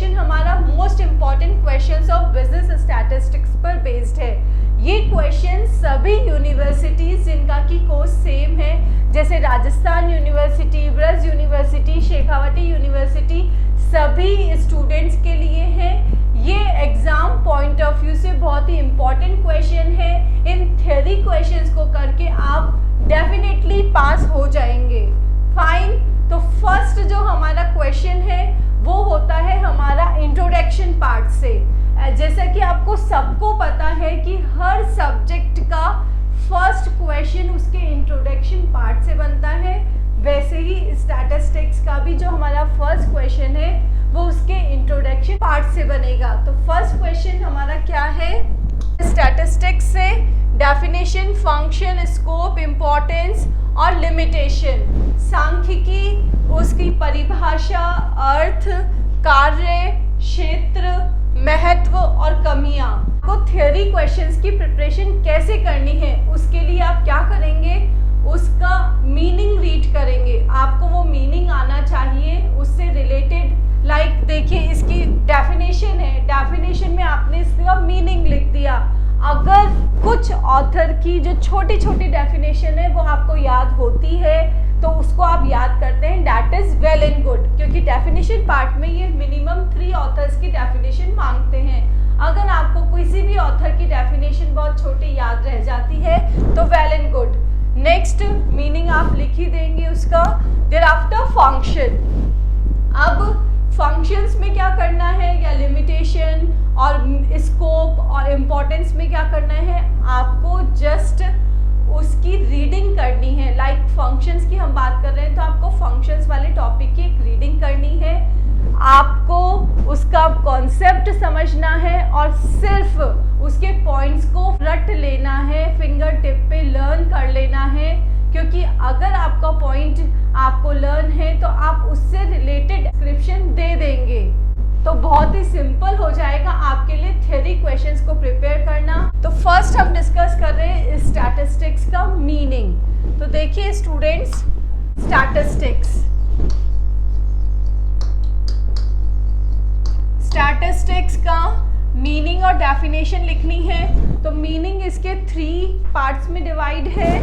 Question हमारा most important questions of business statistics पर based है। ये क्वेश्चन सभी यूनिवर्सिटीज़ जिनका की कोर्स सेम है, जैसे Rajasthan university, Braj university, Shekhawati university, सभी स्टूडेंट्स के लिए है। ये एग्ज़ाम पॉइंट ऑफ व्यू से बहुत ही इम्पॉर्टेंट क्वेश्चन है। इन थ्योरी क्वेश्चंस को करके आप डेफिनेटली पास हो जाएंगे। फाइन, तो फर्स्ट जो हमारा क्वेश्चन है वो होता है हमारा इंट्रोडक्शन पार्ट से। जैसा कि आपको सबको पता है कि हर सब्जेक्ट का फर्स्ट क्वेश्चन उसके इंट्रोडक्शन पार्ट से बनता है, वैसे ही स्टैटिस्टिक्स का भी जो हमारा फर्स्ट क्वेश्चन है वो उसके इंट्रोडक्शन पार्ट से बनेगा। तो फर्स्ट क्वेश्चन हमारा क्या है स्टैटिस्टिक्स से? डेफिनेशन, फंक्शन, स्कोप, इम्पोर्टेंस और लिमिटेशन। सांख्यिकी, उसकी परिभाषा, अर्थ, कार्य, क्षेत्र, महत्व और कमियां। आपको थ्योरी क्वेश्चंस की प्रिपरेशन कैसे करनी है उसके लिए आप क्या करेंगे, उसका मीनिंग रीड करेंगे। आपको वो मीनिंग आना चाहिए, उससे रिलेटेड लाइक देखिए इसकी डेफिनेशन है, डेफिनेशन में आपने इसका मीनिंग लिख दिया। अगर कुछ ऑथर की जो छोटी छोटी डेफिनेशन है वो आपको याद होती है तो उसको आप याद करते हैं, that is well and good, क्योंकि डेफिनेशन पार्ट में ये मिनिमम 3 ऑथर्स की डेफिनेशन मांगते हैं। अगर आपको किसी भी ऑथर की डेफिनेशन बहुत छोटी याद रह जाती है तो well and good, next meaning आप लिख ही देंगे उसका। Thereafter function. अब फंक्शंस में क्या करना है या लिमिटेशन और स्कोप और इम्पोर्टेंस में क्या करना है, आपको जस्ट उसकी रीडिंग करनी है। लाइक फंक्शंस की हम बात कर रहे हैं तो आपको फंक्शंस वाले टॉपिक की एक रीडिंग करनी है, आपको उसका कॉन्सेप्ट समझना है और सिर्फ उसके पॉइंट्स को रट लेना है, फिंगर टिप पे लर्न कर लेना है। क्योंकि अगर आपका पॉइंट आपको लर्न है तो आप उससे रिलेटेड डिस्क्रिप्शन दे देंगे तो बहुत ही सिंपल हो जाएगा आपके लिए थ्योरी क्वेश्चंस को प्रिपेयर करना। तो फर्स्ट हम डिस्कस कर रहे हैं स्टैटिस्टिक्स का मीनिंग। तो देखिए स्टूडेंट्स, स्टैटिस्टिक्स का मीनिंग और डेफिनेशन लिखनी है। तो मीनिंग इसके 3 पार्ट्स में डिवाइड है।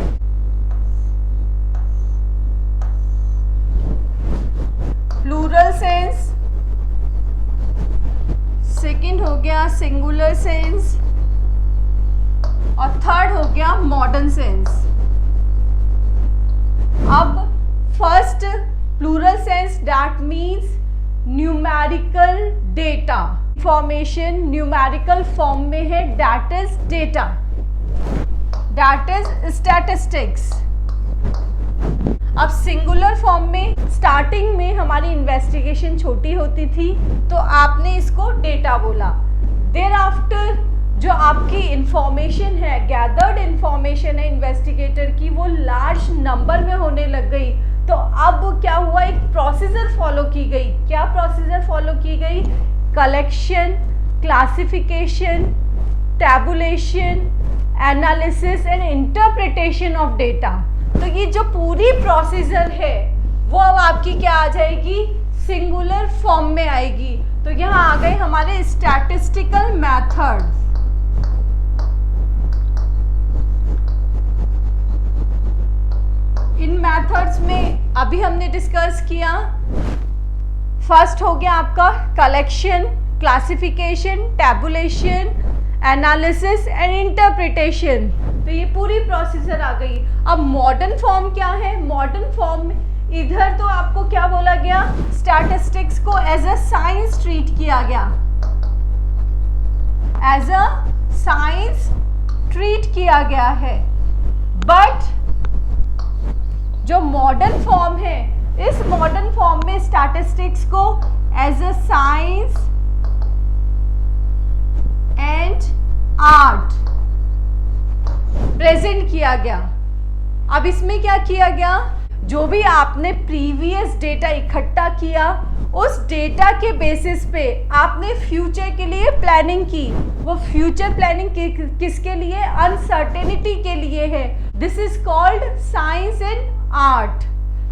प्लूरल सेंस, सेकंड हो गया सिंगुलर सेंस और थर्ड हो गया मॉडर्न सेंस। अब first plural sense, that means numerical data, information numerical form में है, that is data, that is statistics. अब सिंगुलर फॉर्म में स्टार्टिंग में हमारी इन्वेस्टिगेशन छोटी होती थी तो आपने इसको डेटा बोला। देयर आफ्टर जो आपकी इंफॉर्मेशन है, गैदर्ड इंफॉर्मेशन है इन्वेस्टिगेटर की, वो लार्ज नंबर में होने लग गई। तो अब क्या हुआ, एक प्रोसीजर फॉलो की गई। क्या प्रोसीजर फॉलो की गई? Collection, classification, tabulation, analysis and interpretation of data. तो ये जो पूरी प्रोसीजर है वो अब आपकी क्या आ जाएगी, सिंगुलर फॉर्म में आएगी। तो यहाँ आ गए हमारे स्टैटिस्टिकल मेथड्स। इन मेथड्स में अभी हमने डिस्कस किया, फर्स्ट हो गया आपका collection, classification, tabulation, analysis and interpretation. तो ये पूरी प्रोसीजर आ गई। अब मॉडर्न फॉर्म क्या है? मॉडर्न फॉर्म में इधर तो आपको क्या बोला गया, स्टैटिस्टिक्स को एज अ साइंस ट्रीट किया गया, एज अ साइंस ट्रीट किया गया है। बट जो मॉडर्न फॉर्म है, इस मॉडर्न फॉर्म में स्टैटिस्टिक्स को as a science and art present किया गया। अब इसमें क्या किया गया, जो भी आपने प्रीवियस डेटा इकट्ठा किया उस डेटा के बेसिस पे आपने फ्यूचर के लिए प्लानिंग की। वो फ्यूचर प्लानिंग किसके लिए? अनसर्टेनिटी के लिए है। This is called science and art.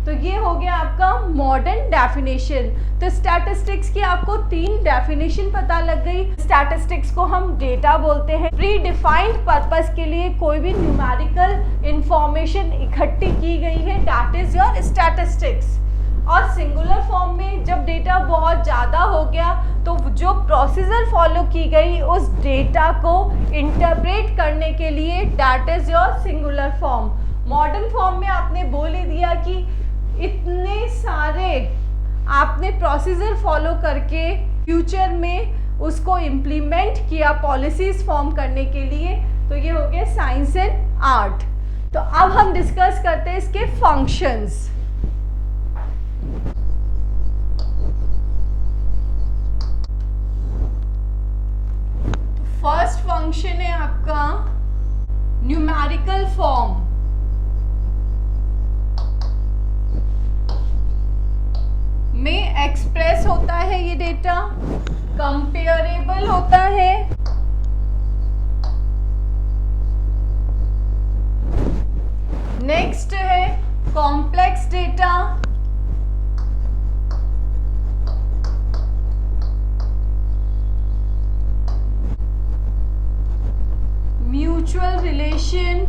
तो ये हो गया आपका मॉडर्न डेफिनेशन। तो स्टैटिस्टिक्स की आपको 3 डेफिनेशन पता लग गई। स्टैटिस्टिक्स को हम डेटा बोलते हैं। प्री डिफाइंड पर्पस के लिए कोई भी न्यूमेरिकल इंफॉर्मेशन इकट्ठी की गई है, दैट इज योर स्टैटिस्टिक्स। और सिंगुलर फॉर्म में जब डेटा बहुत ज़्यादा हो गया तो जो प्रोसीजर फॉलो की गई उस डेटा को इंटरप्रेट करने के लिए, that is your singular form. Modern form में आपने बोल ही दिया कि इतने सारे आपने प्रोसीजर फॉलो करके फ्यूचर में उसको इम्प्लीमेंट किया पॉलिसीज फॉर्म करने के लिए, तो ये हो गया साइंस एंड आर्ट। तो अब हम डिस्कस करते हैं इसके फंक्शंस। फर्स्ट फंक्शन है आपका न्यूमेरिकल फॉर्म। में एक्सप्रेस होता है ये डेटा, कंपेरेबल होता है, नेक्स्ट है complex data, mutual relation,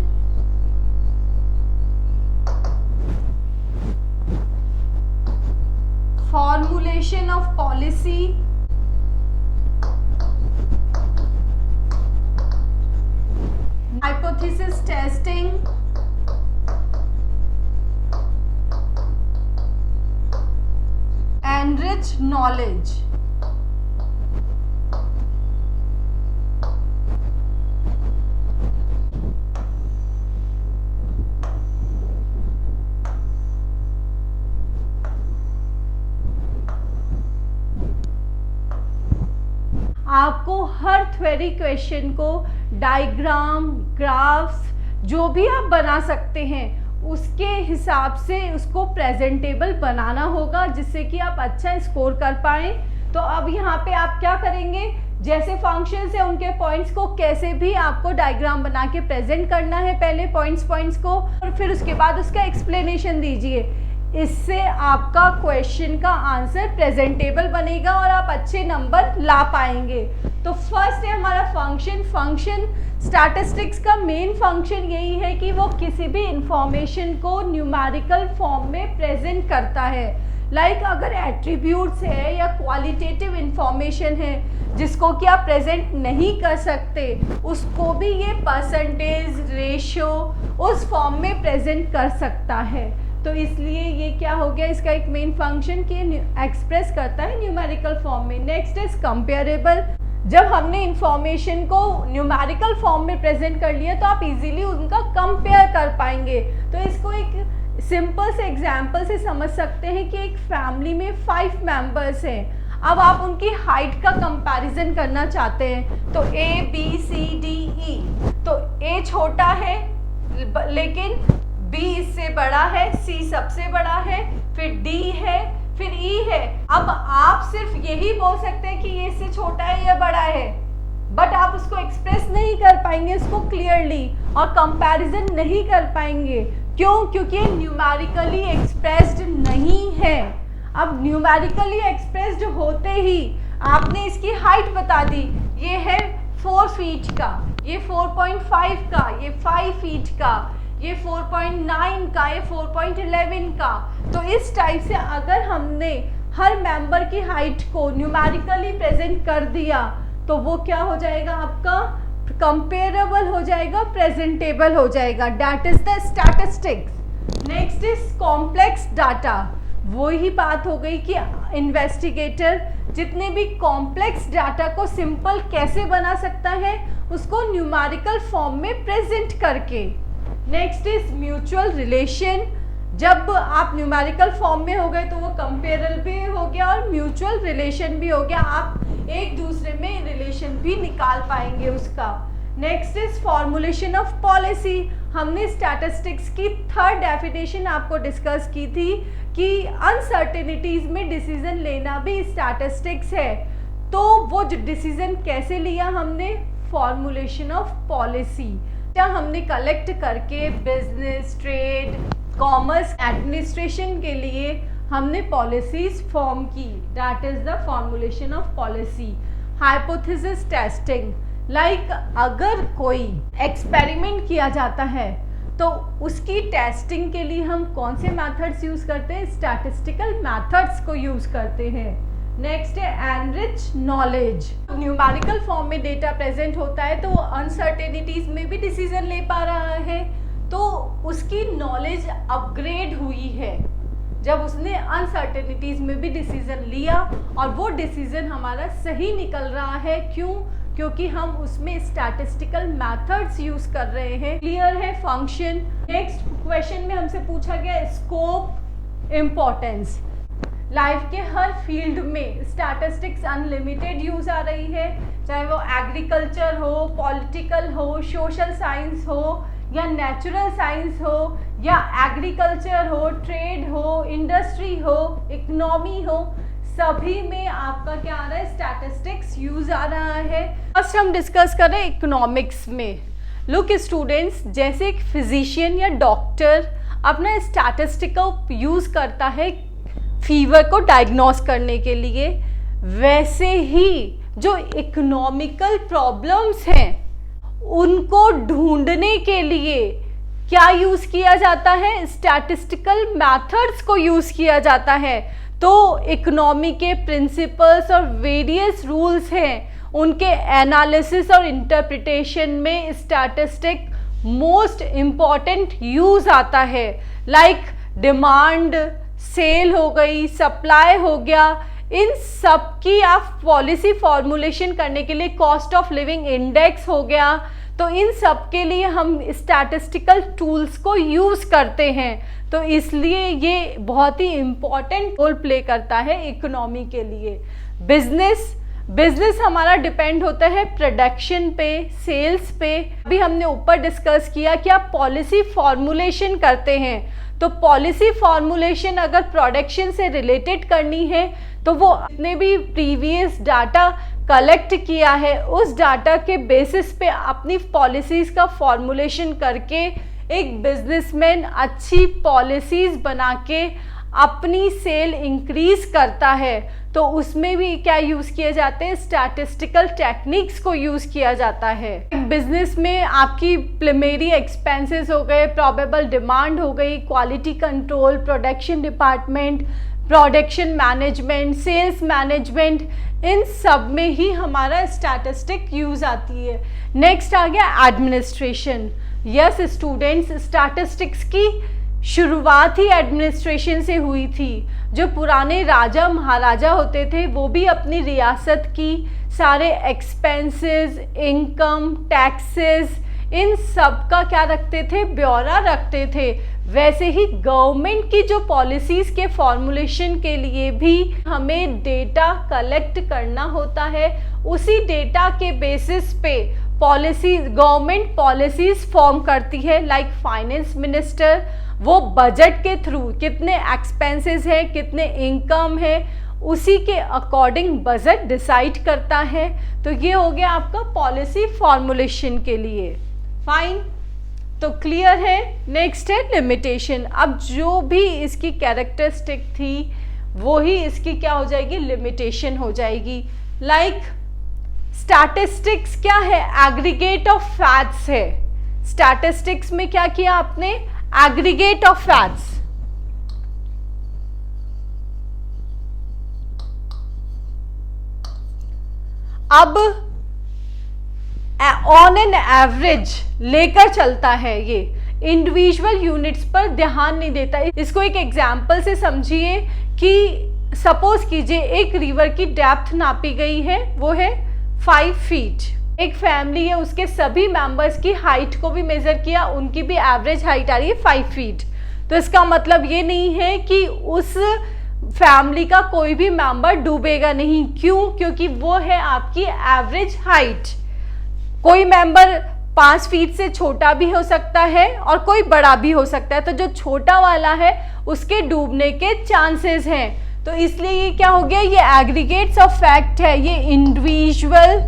formulation of policy, hypothesis testing, enriched knowledge। आपको हर थ्योरी क्वेश्चन को डायग्राम, ग्राफ्स जो भी आप बना सकते हैं उसके हिसाब से उसको प्रेजेंटेबल बनाना होगा, जिससे कि आप अच्छा स्कोर कर पाएँ। तो अब यहाँ पे आप क्या करेंगे, जैसे फंक्शंस है उनके पॉइंट्स को कैसे भी आपको डायग्राम बना के प्रेजेंट करना है, पहले पॉइंट्स को, और फिर उसके बाद उसका एक्सप्लेनेशन दीजिए। इससे आपका क्वेश्चन का आंसर प्रेजेंटेबल बनेगा और आप अच्छे नंबर ला पाएंगे। तो फर्स्ट है हमारा फंक्शन। स्टैटिस्टिक्स का मेन फंक्शन यही है कि वो किसी भी इंफॉर्मेशन को न्यूमेरिकल फॉर्म में प्रेजेंट करता है। लाइक अगर एट्रीब्यूट्स है या क्वालिटेटिव इंफॉर्मेशन है जिसको कि आप प्रेजेंट नहीं कर सकते, उसको भी ये परसेंटेज, रेशियो उस फॉर्म में प्रेजेंट कर सकता है। तो इसलिए ये क्या हो गया, इसका एक मेन फंक्शन कि एक्सप्रेस करता है न्यूमेरिकल फॉर्म में। Next is comparable. जब हमने इंफॉर्मेशन को न्यूमेरिकल फॉर्म में प्रेजेंट कर लिया तो आप इजीली उनका कंपेयर कर पाएंगे। तो इसको एक सिंपल से एग्जांपल से समझ सकते हैं कि एक फैमिली में 5 मेंबर्स हैं। अब आप उनकी हाइट का कंपैरिजन करना चाहते हैं तो A, B, C, D, E। तो A छोटा है लेकिन B इससे बड़ा है, C सबसे बड़ा है, फिर D है, फिर E है। अब आप सिर्फ यही बोल सकते हैं कि ये इससे छोटा है या बड़ा है, बट आप उसको एक्सप्रेस नहीं कर पाएंगे इसको क्लियरली और कंपैरिजन नहीं कर पाएंगे। क्यों? क्योंकि न्यूमेरिकली एक्सप्रेस्ड नहीं है। अब न्यूमेरिकली एक्सप्रेस्ड होते ही आपने इसकी हाइट बता दी, ये है 4 फीट का, ये 4.5 का, ये 5 फीट का, ये 4.9 का, ये 4.11 का। तो इस टाइप से अगर हमने हर मेंबर की हाइट को न्यूमेरिकली प्रेजेंट कर दिया तो वो क्या हो जाएगा, आपका कंपेरेबल हो जाएगा, प्रेजेंटेबल हो जाएगा। That is the statistics. Next is complex data. वही बात हो गई कि इन्वेस्टिगेटर जितने भी कॉम्प्लेक्स डाटा को सिंपल कैसे बना सकता है, उसको न्यूमेरिकल फॉर्म में प्रेजेंट करके। Next is mutual relation. जब आप न्यूमेरिकल फॉर्म में हो गए तो वो कंपेरेबल भी हो गया और म्यूचुअल रिलेशन भी हो गया, आप एक दूसरे में रिलेशन भी निकाल पाएंगे उसका। Next is formulation of policy. हमने स्टैटिस्टिक्स की 3rd डेफिनेशन आपको डिस्कस की थी कि अनसर्टेनिटीज में डिसीजन लेना भी स्टैटिस्टिक्स है। तो वो डिसीजन कैसे लिया हमने, फॉर्मुलेशन ऑफ पॉलिसी। क्या हमने कलेक्ट करके बिजनेस, ट्रेड, कॉमर्स एडमिनिस्ट्रेशन के लिए हमने पॉलिसीज फॉर्म की, that is the formulation of policy. Hypothesis testing, like अगर कोई एक्सपेरिमेंट किया जाता है तो उसकी टेस्टिंग के लिए हम कौन से मेथड्स यूज करते हैं, स्टैटिस्टिकल मेथड्स को यूज करते हैं। नेक्स्ट है एनरिच नॉलेज, न्यूमेरिकल फॉर्म में डेटा प्रेजेंट होता है तो वो अनसर्टेनिटीज में भी डिसीजन ले पा रहा है, तो उसकी नॉलेज अपग्रेड हुई है जब उसने अनसर्टेनिटीज में भी डिसीजन लिया और वो डिसीजन हमारा सही निकल रहा है। क्यों? क्योंकि हम उसमें स्टैटिस्टिकल मेथड्स यूज कर रहे हैं। क्लियर है फंक्शन। नेक्स्ट क्वेश्चन में हमसे पूछा गया स्कोप इम्पोर्टेंस। लाइफ के हर फील्ड में स्टैटिस्टिक्स अनलिमिटेड यूज आ रही है, चाहे वो एग्रीकल्चर हो, पॉलिटिकल हो, सोशल साइंस हो या नेचुरल साइंस हो या एग्रीकल्चर हो, ट्रेड हो, इंडस्ट्री हो, इकोनॉमी हो, सभी में आपका क्या आ रहा है, स्टैटिस्टिक्स यूज आ रहा है। फर्स्ट हम डिस्कस कर रहे हैं इकोनॉमिक्स में। लुक स्टूडेंट्स, जैसे एक फिजिशियन या डॉक्टर अपना स्टैटिस्टिक का यूज करता है फीवर को डायग्नोस करने के लिए, वैसे ही जो इकोनॉमिकल प्रॉब्लम्स हैं उनको ढूंढने के लिए क्या यूज किया जाता है, स्टैटिस्टिकल मेथड्स को यूज किया जाता है। तो इकोनॉमी के प्रिंसिपल्स और वेरियस रूल्स हैं, उनके एनालिसिस और इंटरप्रिटेशन में स्टैटिस्टिक मोस्ट इम्पॉर्टेंट यूज आता है। लाइक डिमांड, सेल हो गई, सप्लाई हो गया, इन सब की आप पॉलिसी फॉर्मुलेशन करने के लिए कॉस्ट ऑफ लिविंग इंडेक्स हो गया, तो इन सब के लिए हम स्टैटिस्टिकल टूल्स को यूज करते हैं। तो इसलिए ये बहुत ही इम्पॉर्टेंट रोल प्ले करता है इकोनॉमी के लिए। बिजनेस हमारा डिपेंड होता है प्रोडक्शन पे, सेल्स पे। अभी हमने ऊपर डिस्कस किया कि आप पॉलिसी फॉर्मुलेशन करते हैं, तो पॉलिसी फॉर्मुलेशन अगर प्रोडक्शन से रिलेटेड करनी है तो वो जितने भी प्रीवियस डाटा कलेक्ट किया है उस डाटा के बेसिस पे अपनी पॉलिसीज़ का फॉर्मुलेशन करके एक बिजनेसमैन अच्छी पॉलिसीज़ बना के अपनी सेल इंक्रीज करता है। तो उसमें भी क्या यूज़ किए जाते हैं, स्टैटिस्टिकल टेक्निक्स को यूज़ किया जाता है। बिजनेस में आपकी प्राइमरी एक्सपेंसेस हो गए, प्रोबेबल डिमांड हो गई, quality control, production department, production management, sales management, इन सब में ही हमारा स्टैटिस्टिक यूज़ आती है। नेक्स्ट आ गया एडमिनिस्ट्रेशन। यस स्टूडेंट्स, स्टैटिस्टिक्स की शुरुआत ही एडमिनिस्ट्रेशन से हुई थी। जो पुराने राजा महाराजा होते थे वो भी अपनी रियासत की सारे एक्सपेंसेस, इनकम, टैक्सेस, इन सब का क्या रखते थे, ब्यौरा रखते थे। वैसे ही गवर्नमेंट की जो पॉलिसीज़ के फॉर्मुलेशन के लिए भी हमें डेटा कलेक्ट करना होता है। उसी डेटा के बेसिस पे गवर्नमेंट पॉलिसीज़ फॉर्म करती है। लाइक फाइनेंस मिनिस्टर वो बजट के थ्रू कितने एक्सपेंसेस हैं, कितने इनकम है, उसी के अकॉर्डिंग बजट डिसाइड करता है। तो ये हो गया आपका पॉलिसी फॉर्मुलेशन के लिए। फाइन, तो क्लियर है। नेक्स्ट है लिमिटेशन। अब जो भी इसकी कैरेक्टरिस्टिक थी वो ही इसकी क्या हो जाएगी, लिमिटेशन हो जाएगी। लाइक स्टैटिस्टिक्स क्या है, एग्रीगेट ऑफ फैक्ट्स है। स्टैटिस्टिक्स में क्या किया आपने, एग्रीगेट ऑफ फैक्ट्स। अब ऑन एन एवरेज लेकर चलता है, ये इंडिविजुअल यूनिट्स पर ध्यान नहीं देता। इसको एक एग्जाम्पल से समझिए कि सपोज कीजिए एक रिवर की डेप्थ नापी गई है, वो है 5 फीट। एक फैमिली है, उसके सभी मेंबर्स की हाइट को भी मेजर किया, उनकी भी एवरेज हाइट आ रही है 5 फीट। तो इसका मतलब ये नहीं है कि उस फैमिली का कोई भी मेंबर डूबेगा नहीं। क्यों? क्योंकि वो है आपकी एवरेज हाइट। कोई मेंबर 5 फीट से छोटा भी हो सकता है और कोई बड़ा भी हो सकता है, तो जो छोटा वाला है उसके डूबने के चांसेस हैं। तो इसलिए ये क्या हो गया, ये एग्रीगेट्स ऑफ फैक्ट है, ये इंडिविजुअल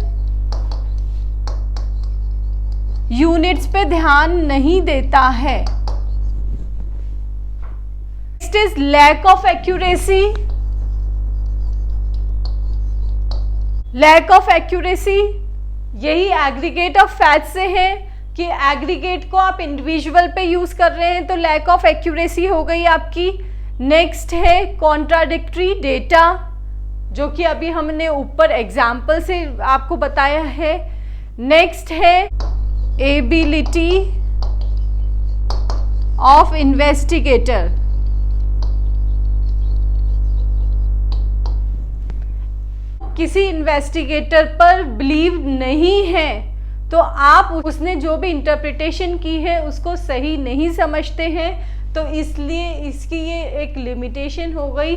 यूनिट्स पे ध्यान नहीं देता है। Next is lack of accuracy. Lack of accuracy यही एग्रीगेट ऑफ फैट से है कि एग्रीगेट को आप इंडिविजुअल पे यूज कर रहे हैं, तो लैक ऑफ एक्यूरेसी हो गई आपकी। नेक्स्ट है कॉन्ट्राडिक्टरी डेटा, जो कि अभी हमने ऊपर एग्जाम्पल से आपको बताया है। नेक्स्ट है एबिलिटी ऑफ इन्वेस्टिगेटर। किसी इन्वेस्टिगेटर पर बिलीव नहीं है तो आप उसने जो भी इंटरप्रिटेशन की है उसको सही नहीं समझते हैं, तो इसलिए इसकी ये एक लिमिटेशन हो गई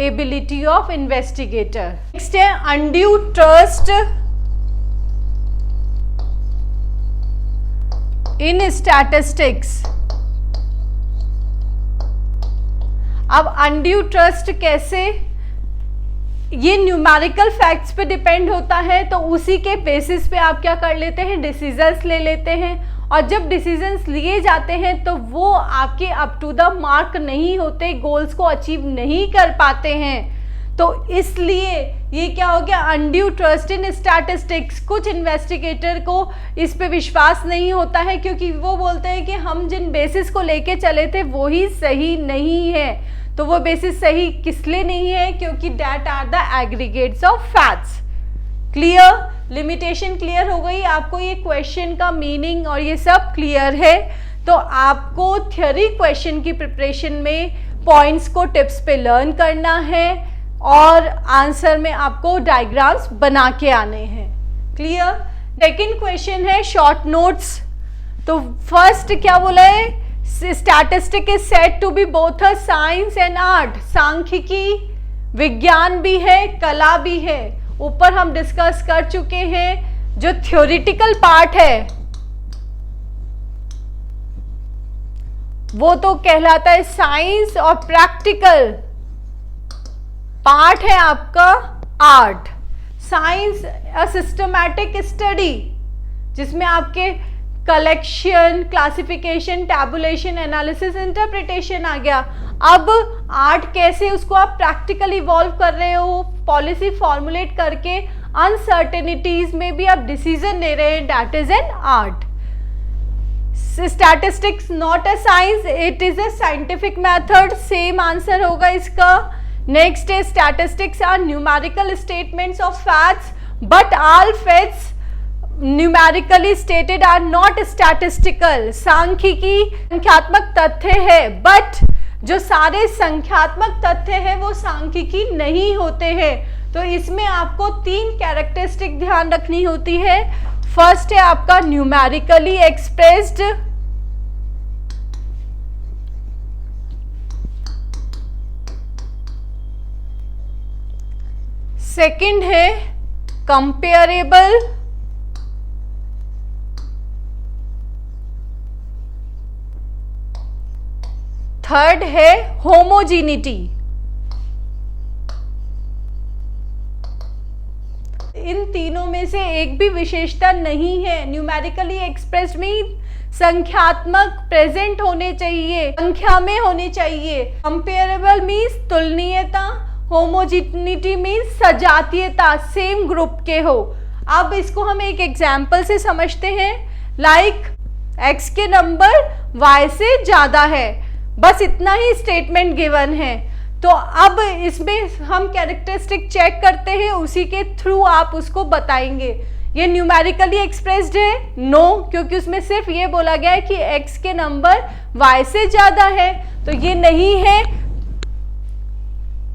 एबिलिटी ऑफ इन्वेस्टिगेटर। नेक्स्ट है अनड्यू ट्रस्ट इन स्टैटिस्टिक्स। अब अनड्यू ट्रस्ट कैसे, ये न्यूमेरिकल फैक्ट्स पे डिपेंड होता है, तो उसी के बेसिस पे आप क्या कर लेते हैं, डिसीजंस ले लेते हैं। और जब डिसीजंस लिए जाते हैं तो वो आपके अप टू द मार्क नहीं होते, गोल्स को अचीव नहीं कर पाते हैं। तो इसलिए ये क्या हो गया, अनड्यू ट्रस्ट इन स्टैटिस्टिक्स। कुछ इन्वेस्टिगेटर को इस पे विश्वास नहीं होता है, क्योंकि वो बोलते हैं कि हम जिन बेसिस को लेके चले थे वो ही सही नहीं है। तो वो बेसिस सही किस लिए नहीं है, क्योंकि that are the aggregates of facts. Clear, limitation clear हो गई आपको, ये क्वेश्चन का मीनिंग और ये सब क्लियर है। तो आपको थ्योरी क्वेश्चन की प्रिपरेशन में पॉइंट्स को टिप्स पे लर्न करना है और आंसर में आपको डायग्राम्स बना के आने हैं। क्लियर। सेकेंड क्वेश्चन है शॉर्ट नोट्स। तो फर्स्ट क्या बोला है, statistic is said to be both a science and art. सांख्यिकी विज्ञान भी है, कला भी है। ऊपर हम डिस्कस कर चुके हैं। जो थ्योरेटिकल पार्ट है वो तो कहलाता है साइंस, और प्रैक्टिकल पार्ट है आपका art. Science a systematic study, जिसमें आपके collection, classification, tabulation, analysis, interpretation आ गया। अब आर्ट कैसे उसको आप प्रैक्टिकली इवॉल्व कर रहे हो, पॉलिसी फॉर्मुलेट करके अनसर्टेनिटीज में भी आप डिसीजन ले रहे हैं, that is an art. Statistics not a science, it is a scientific method. Same answer होगा इसका। नेक्स्ट है statistics are numerical statements of facts, but all facts numerically stated are not statistical. सांख्यिकी संख्यात्मक तथ्य है, बट जो सारे संख्यात्मक तथ्य है वो सांख्यिकी नहीं होते हैं। तो इसमें आपको 3 कैरेक्टरिस्टिक ध्यान रखनी होती है। फर्स्ट है आपका न्यूमेरिकली एक्सप्रेस्ड, सेकंड है कंपेरेबल, थर्ड है होमोजीनिटी। इन तीनों में से एक भी विशेषता नहीं है। न्यूमेरिकली एक्सप्रेस्ड में संख्यात्मक प्रेजेंट होने चाहिए, संख्या में होने चाहिए। कंपेरेबल मीन्स तुलनीयता, होमोजीनिटी मीन्स सजातीयता, सेम ग्रुप के हो। अब इसको हम एक एग्जाम्पल से समझते हैं। लाइक x के नंबर y से ज्यादा है, बस इतना ही स्टेटमेंट गिवन है। तो अब इसमें हम कैरेक्टरिस्टिक चेक करते हैं, उसी के थ्रू आप उसको बताएंगे। ये न्यूमेरिकली एक्सप्रेस्ड है? नो, क्योंकि उसमें सिर्फ ये बोला गया है कि x के नंबर y से ज्यादा है, तो ये नहीं है।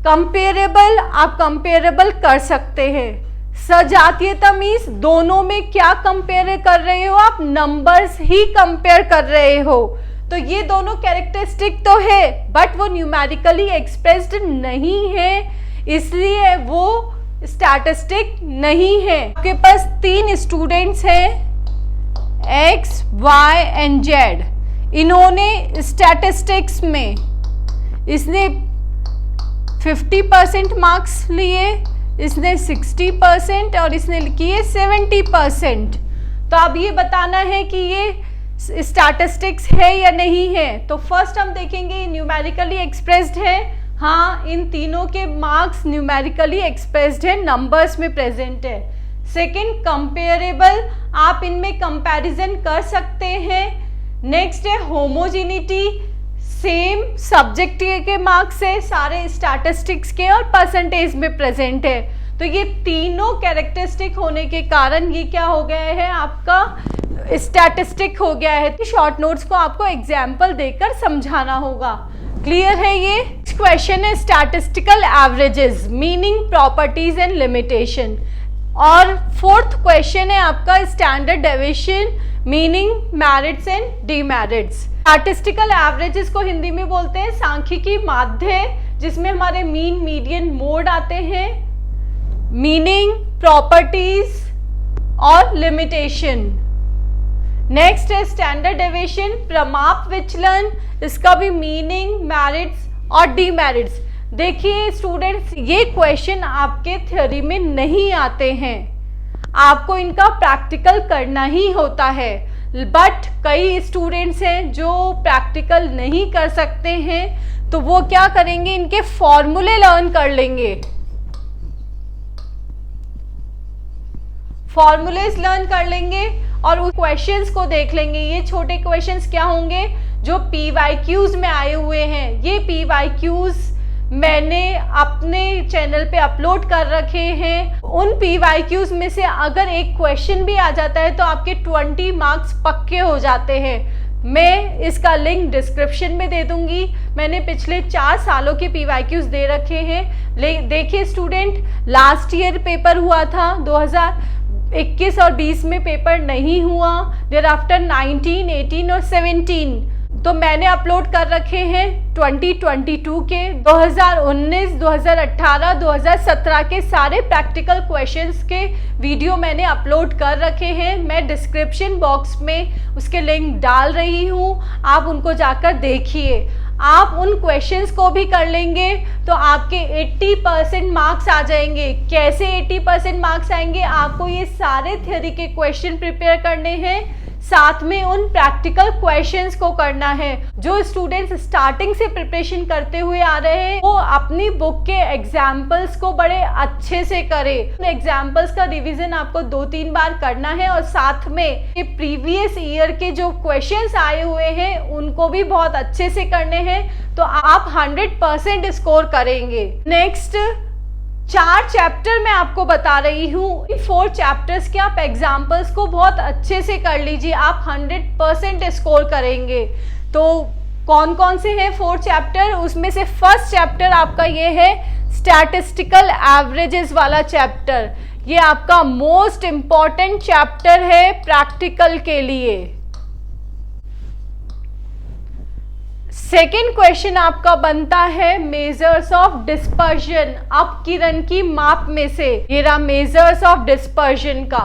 कंपेरेबल, आप कंपेरेबल कर सकते हैं। सजातीयता मीन्स दोनों में क्या कंपेयर कर रहे हो आप, नंबर्स ही कंपेयर कर रहे हो। तो ये दोनों कैरेक्टरिस्टिक तो है, बट वो न्यूमेरिकली एक्सप्रेस्ड नहीं है, इसलिए वो स्टैटिस्टिक नहीं है। आपके पास 3 स्टूडेंट्स हैं, x, y एंड z। इन्होंने स्टैटिस्टिक्स में इसने 50% मार्क्स लिए, इसने 60% और इसने किए 70%। तो अब ये बताना है कि ये स्टैटिस्टिक्स है या नहीं है। तो फर्स्ट हम देखेंगे न्यूमेरिकली एक्सप्रेस्ड है, हाँ इन तीनों के मार्क्स न्यूमेरिकली एक्सप्रेस्ड है, नंबर्स में प्रेजेंट है। सेकंड कंपेरेबल, आप इनमें कंपैरिजन कर सकते हैं। नेक्स्ट है होमोजेनिटी, सेम सब्जेक्ट के मार्क्स है, सारे स्टैटिस्टिक्स के और परसेंटेज में प्रेजेंट है। तो ये तीनों कैरेक्टरिस्टिक होने के कारण ये क्या हो गया है, आपका स्टैटिस्टिक हो गया है। तो शॉर्ट नोट्स को आपको एग्जाम्पल देकर समझाना होगा। क्लियर है ये। क्वेश्चन है statistical averages, meaning, properties and limitation. और फोर्थ क्वेश्चन है आपका standard deviation, meaning, merits and demerits. Statistical averages को हिंदी में बोलते हैं सांख्यिकी माध्य, जिसमें हमारे मीन, मीडियन, मोड आते हैं, मीनिंग, प्रॉपर्टीज और लिमिटेशन। नेक्स्ट है स्टैंडर्ड डेविएशन, प्रमाप विचलन, इसका भी मीनिंग, मेरिट्स और डीमेरिट्स। देखिए स्टूडेंट्स, ये क्वेश्चन आपके थ्योरी में नहीं आते हैं, आपको इनका प्रैक्टिकल करना ही होता है। बट कई स्टूडेंट्स हैं जो प्रैक्टिकल नहीं कर सकते हैं, तो वो क्या करेंगे, इनके फॉर्मूले लर्न कर लेंगे, फॉर्मूलेज लर्न कर लेंगे और उस क्वेश्चंस को देख लेंगे। ये छोटे क्वेश्चंस क्या होंगे, जो PYQs में आए हुए हैं। ये PYQs मैंने अपने चैनल पे अपलोड कर रखे हैं। उन PYQs में से अगर एक क्वेश्चन भी आ जाता है तो आपके 20 मार्क्स पक्के हो जाते हैं। मैं इसका लिंक डिस्क्रिप्शन में दे दूंगी। मैंने पिछले 4 सालों के PYQs दे रखे हैं। देखिए स्टूडेंट, लास्ट ईयर पेपर हुआ था, 2021 और 20 में पेपर नहीं हुआ, देयर आफ्टर 19, 18 और 17 तो मैंने अपलोड कर रखे हैं 2022 के, 2019, 2018, 2017 के सारे प्रैक्टिकल क्वेश्चंस के वीडियो मैंने अपलोड कर रखे हैं। मैं डिस्क्रिप्शन बॉक्स में उसके लिंक डाल रही हूँ, आप उनको जाकर देखिए। आप उन क्वेश्चंस को भी कर लेंगे तो आपके 80% मार्क्स आ जाएंगे। कैसे 80% मार्क्स आएंगे, आपको ये सारे थ्योरी के क्वेश्चन प्रिपेयर करने हैं, साथ में उन प्रैक्टिकल क्वेश्चंस को करना है। जो स्टूडेंट्स स्टार्टिंग से प्रिपरेशन करते हुए आ रहे हैं, वो अपनी बुक के एग्जाम्पल्स को बड़े अच्छे से करें। उन एग्जाम्पल्स का रिवीजन आपको 2-3 बार करना है और साथ में ये प्रीवियस ईयर के जो क्वेश्चंस आए हुए हैं उनको भी बहुत अच्छे से करने हैं, तो आप 100% स्कोर करेंगे। नेक्स्ट 4 चैप्टर मैं आपको बता रही हूँ, इन 4 चैप्टर्स के आप एग्जाम्पल्स को बहुत अच्छे से कर लीजिए, आप 100% स्कोर करेंगे। तो कौन कौन से हैं 4 चैप्टर, उसमें से फर्स्ट चैप्टर आपका ये है स्टैटिस्टिकल एवरेजेस वाला चैप्टर। ये आपका मोस्ट इम्पॉर्टेंट चैप्टर है प्रैक्टिकल के लिए। सेकेंड क्वेश्चन आपका बनता है मेजर्स ऑफ डिस्पर्जन, अपकिरण की माप में से। ये रहा मेजर्स ऑफ डिस्पर्जन का,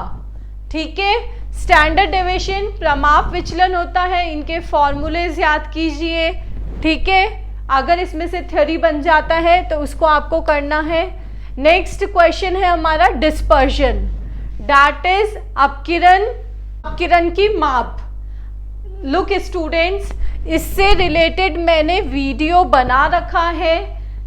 ठीक है। स्टैंडर्ड डेविएशन, प्रमाप विचलन होता है, इनके फॉर्मूलेज याद कीजिए, ठीक है। अगर इसमें से थ्योरी बन जाता है तो उसको आपको करना है। नेक्स्ट क्वेश्चन है हमारा डिस्पर्जन, दैट इज अपकिरण की माप। लुक स्टूडेंट्स, इससे रिलेटेड मैंने वीडियो बना रखा है,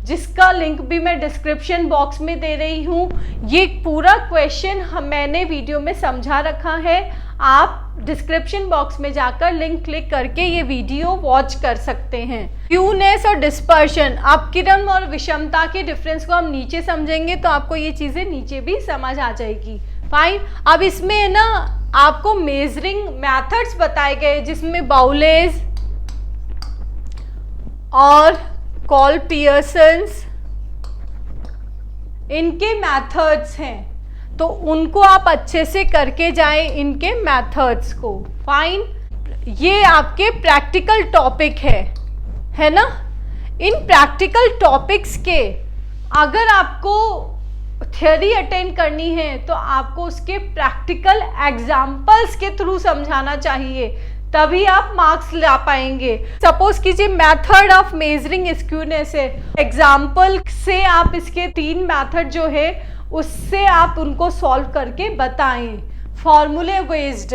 जिसका लिंक भी मैं डिस्क्रिप्शन बॉक्स में दे रही हूँ। ये पूरा क्वेश्चन मैंने वीडियो में समझा रखा है, आप डिस्क्रिप्शन बॉक्स में जाकर लिंक क्लिक करके ये वीडियो वॉच कर सकते हैं। फ्यूनेस और डिस्पर्शन, अपकिरण और विषमता के डिफरेंस को हम नीचे समझेंगे, तो आपको ये चीज़ें नीचे भी समझ आ जाएगी। फाइन, अब इसमें ना आपको मेजरिंग मेथड्स बताए गए, जिसमें बाउलेज और कॉल पियर्सन्स, इनके मेथड्स हैं, तो उनको आप अच्छे से करके जाएं, इनके मेथड्स को। फाइन, ये आपके प्रैक्टिकल टॉपिक है ना। इन प्रैक्टिकल टॉपिक्स के अगर आपको थ्योरी अटेंड करनी है तो आपको उसके प्रैक्टिकल एग्जाम्पल्स के थ्रू समझाना चाहिए, तभी आप मार्क्स ला पाएंगे। सपोज कीजिए मेथड ऑफ मेजरिंग स्क्यूनेस है, एग्जाम्पल से आप इसके 3 मेथड जो है उससे आप उनको सॉल्व करके बताएं, फॉर्मूले बेस्ड।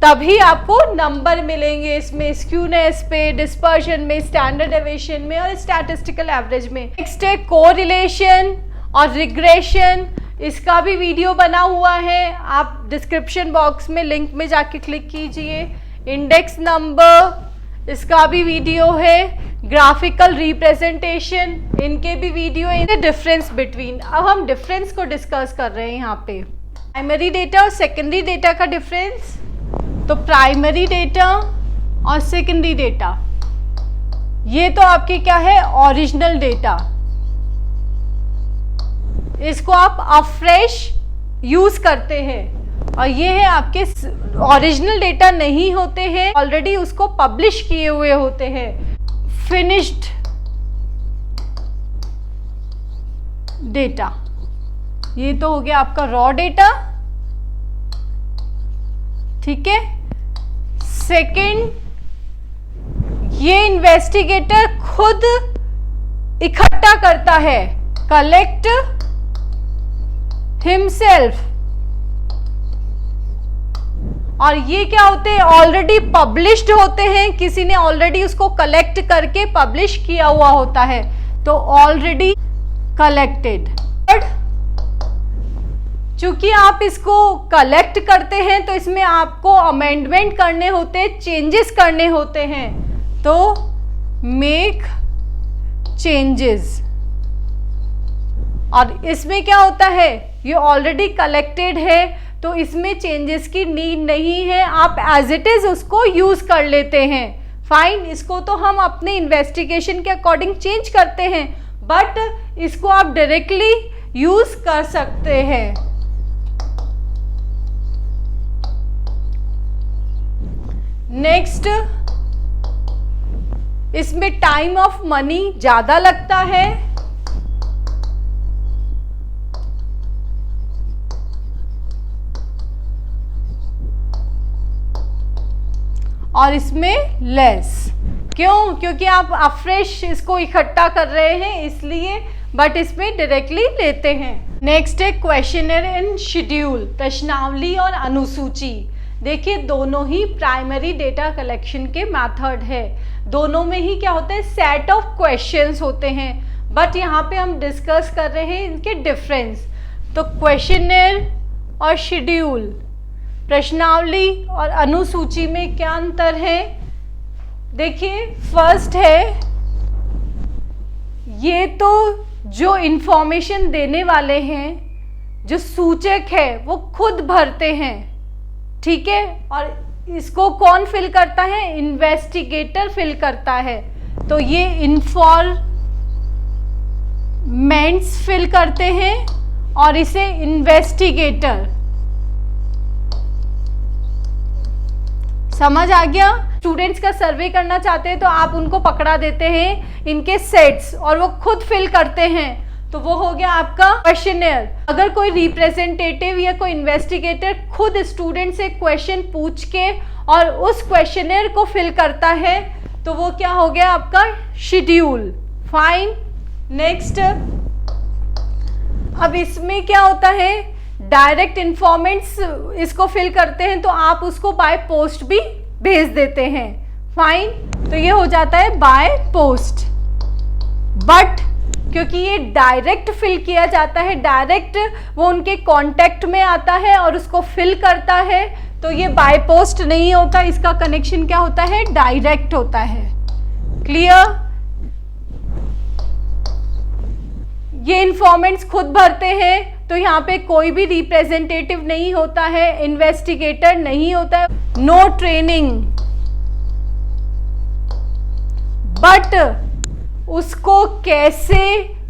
तभी आपको नंबर मिलेंगे इसमें, स्क्यूनेस पे, डिस्पर्शन में, स्टैंडर्ड डेविएशन में और स्टैटिस्टिकल एवरेज में। नेक्स्ट है कोरिलेशन और रिग्रेशन, इसका भी वीडियो बना हुआ है, आप डिस्क्रिप्शन बॉक्स में लिंक में जाके क्लिक कीजिए। इंडेक्स नंबर, इसका भी वीडियो है। ग्राफिकल रिप्रेजेंटेशन, इनके भी वीडियो है। डिफरेंस बिटवीन, अब हम डिफरेंस को डिस्कस कर रहे हैं यहाँ पे, प्राइमरी डेटा और सेकेंडरी डेटा का डिफरेंस। तो प्राइमरी डेटा और सेकेंडरी डेटा, ये तो आपके क्या है, ओरिजिनल डेटा, इसको आप अफ्रेश यूज करते हैं। और ये है आपके ओरिजिनल डेटा नहीं होते हैं, ऑलरेडी उसको पब्लिश किए हुए होते हैं। फिनिश्ड डेटा, ये तो हो गया आपका रॉ डेटा, ठीक है। सेकंड, ये इन्वेस्टिगेटर खुद इकट्ठा करता है, कलेक्ट हिमसेल्फ। और ये क्या होते हैं, ऑलरेडी पब्लिश्ड होते हैं, किसी ने ऑलरेडी उसको कलेक्ट करके पब्लिश किया हुआ होता है, तो ऑलरेडी कलेक्टेड। चूंकि आप इसको कलेक्ट करते हैं तो इसमें आपको अमेंडमेंट करने होते हैं, चेंजेस करने होते हैं, तो मेक चेंजेस। और इसमें क्या होता है, ये ऑलरेडी कलेक्टेड है तो इसमें चेंजेस की नीड नहीं है, आप एज इट इज उसको यूज कर लेते हैं। फाइन, इसको तो हम अपने इन्वेस्टिगेशन के अकॉर्डिंग चेंज करते हैं, बट इसको आप डायरेक्टली यूज कर सकते हैं। नेक्स्ट, इसमें टाइम ऑफ मनी ज्यादा लगता है, और इसमें लेस। क्यों? क्योंकि आप अफ्रेश इसको इकट्ठा कर रहे हैं इसलिए, बट इसमें डायरेक्टली लेते हैं। नेक्स्ट है क्वेश्चनर एंड शेड्यूल, प्रश्नावली और अनुसूची। देखिए दोनों ही प्राइमरी डेटा कलेक्शन के मेथड है, दोनों में ही क्या होता है, सेट ऑफ क्वेश्चंस होते हैं, बट यहाँ पे हम डिस्कस कर रहे हैं इनके डिफरेंस। तो क्वेश्चनर और शेड्यूल, प्रश्नावली और अनुसूची में क्या अंतर है? देखिए फर्स्ट है, ये तो जो इंफॉर्मेशन देने वाले हैं, जो सूचक है वो खुद भरते हैं, ठीक है। और इसको कौन फिल करता है? इन्वेस्टिगेटर फिल करता है। तो ये इन्फॉर्मेंट्स फिल करते हैं और इसे इन्वेस्टिगेटर, समझ आ गया? स्टूडेंट्स का सर्वे करना चाहते हैं तो आप उनको पकड़ा देते हैं इनके सेट्स और वो खुद फिल करते हैं, तो वो हो गया आपका क्वेश्चनर। अगर कोई रिप्रेजेंटेटिव या कोई इन्वेस्टिगेटर खुद स्टूडेंट से क्वेश्चन पूछ के और उस क्वेश्चनर को फिल करता है तो वो क्या हो गया आपका शेड्यूल। फाइन। नेक्स्ट, अब इसमें क्या होता है, डायरेक्ट इन्फॉर्मेंट्स इसको फिल करते हैं तो आप उसको बाय पोस्ट भी भेज देते हैं। फाइन, तो ये हो जाता है बाय पोस्ट। बट क्योंकि ये डायरेक्ट फिल किया जाता है, डायरेक्ट वो उनके कांटेक्ट में आता है और उसको फिल करता है, तो ये बाय पोस्ट नहीं होता, इसका कनेक्शन क्या होता है, डायरेक्ट होता है। क्लियर? ये इन्फॉर्मेंट्स खुद भरते हैं तो यहाँ पे कोई भी रिप्रेजेंटेटिव नहीं होता है, इन्वेस्टिगेटर नहीं होता है, नो ट्रेनिंग। बट उसको कैसे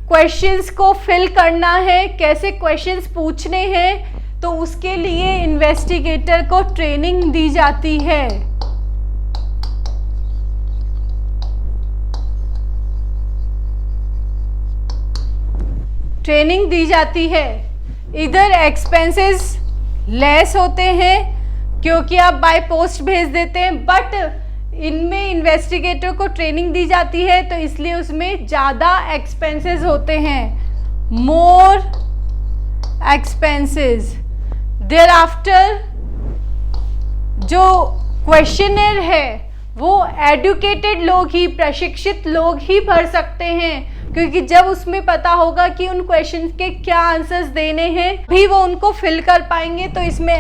क्वेश्चंस को फिल करना है, कैसे क्वेश्चंस पूछने हैं, तो उसके लिए इन्वेस्टिगेटर को ट्रेनिंग दी जाती है। ट्रेनिंग दी जाती है। इधर एक्सपेंसेस लेस होते हैं क्योंकि आप बाय पोस्ट भेज देते हैं, बट इनमें इन्वेस्टिगेटर को ट्रेनिंग दी जाती है तो इसलिए उसमें ज़्यादा एक्सपेंसेस होते हैं, मोर एक्सपेंसेस। देयर आफ्टर जो क्वेश्चनर है वो एडुकेटेड लोग ही, प्रशिक्षित लोग ही भर सकते हैं, क्योंकि जब उसमें पता होगा कि उन क्वेश्चन के क्या आंसर्स देने हैं भी वो उनको फिल कर पाएंगे। तो इसमें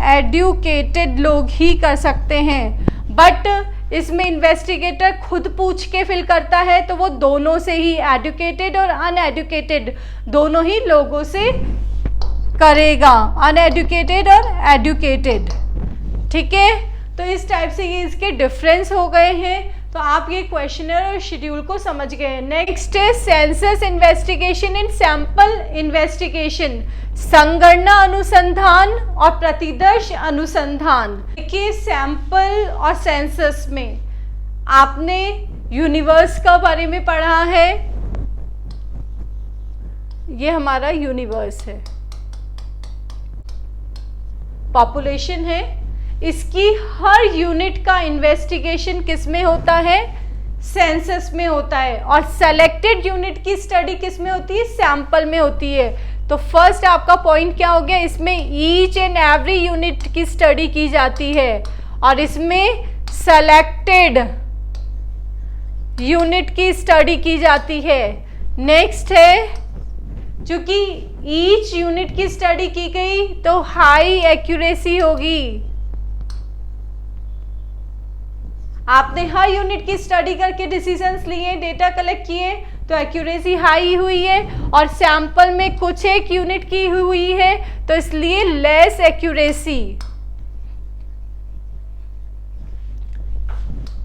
एडुकेटेड लोग ही कर सकते हैं। बट इसमें इन्वेस्टिगेटर खुद पूछ के फिल करता है, तो वो दोनों से ही, एडुकेटेड और अनएडुकेटेड दोनों ही लोगों से करेगा, अनएडुकेटेड और एडुकेटेड। ठीक है, तो इस टाइप से ये इसके डिफरेंस हो गए हैं। तो आप ये क्वेश्चनर और शेड्यूल को समझ गए। नेक्स्ट है census investigation and sample investigation, संगणना अनुसंधान और प्रतिदर्श अनुसंधान। देखिए, सैंपल और सेंसस में आपने यूनिवर्स का बारे में पढ़ा है। ये हमारा यूनिवर्स है, पॉपुलेशन है, इसकी हर यूनिट का इन्वेस्टिगेशन किस में होता है? सेंसस में होता है। और सेलेक्टेड यूनिट की स्टडी किस में होती है? सैंपल में होती है। तो फर्स्ट आपका पॉइंट क्या हो गया? इसमें ईच एंड एवरी यूनिट की स्टडी की जाती है और इसमें सेलेक्टेड यूनिट की स्टडी की जाती है। नेक्स्ट है, चूंकि ईच यूनिट की स्टडी की गई तो हाई एक्यूरेसी होगी। आपने हर यूनिट की स्टडी करके डिसीजंस लिए, डेटा कलेक्ट किए, तो एक्यूरेसी हाई हुई है। और सैंपल में कुछ एक यूनिट की हुई है तो इसलिए लेस एक्यूरेसी।